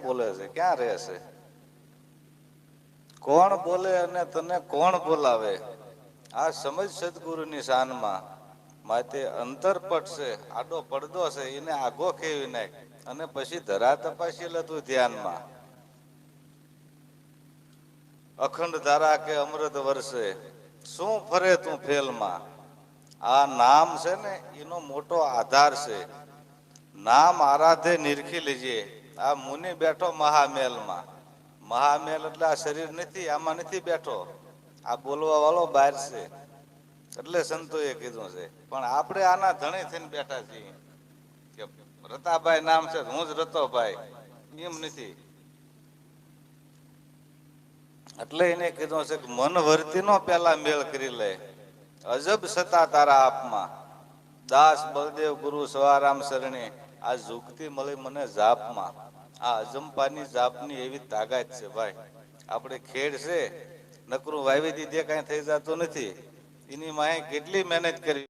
બોલે છે, ક્યાં રહે છે? કોણ બોલે અને તને કોણ બોલાવે? આ સમજ સદગુરુની શાનમાં. માટે અંતરપટ છે, આડો પડદો છે, એને આગો ખેવી નાખ અને પછી ધરા તપાસી લે તું ધ્યાનમાં. અખંડ ધારા કે અમૃત વર્ષે શું ફરે તું ફેલમાં? આ નામ છે ને એનો મોટો આધાર છે. નામ આરાધે નિરખી લેજે. આ મુનિ બેઠો મહામેલમાં. મહામેલ એટલે આ શરીર નથી, આમાં નથી બેઠો, આ બોલવા વાળો બહાર છે. એટલે સંતોએ કીધું છે. પણ આપણે આના ધણી થઈને બેઠા છીએ કે રતાભાઈ નામ છે, હું જ રતોભાઈ, એમ નથી. એટલે એને કીધું છે કે મન વર્તી નો પેલા મેળ કરી લે. અજબ સતા તારા આપમાં. દાસ બળદેવ ગુરુ સવારામ શરણે આ ઝુકતી મળી મને જાપમાં. આ અજંપાની જાપની એવી તાકાત છે ભાઈ. આપણે ખેડ છે, નકરું વાવી દીધે કઈ થઈ જતું નથી. એની માહે કેટલી મહેનત કરી.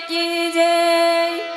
કી જય.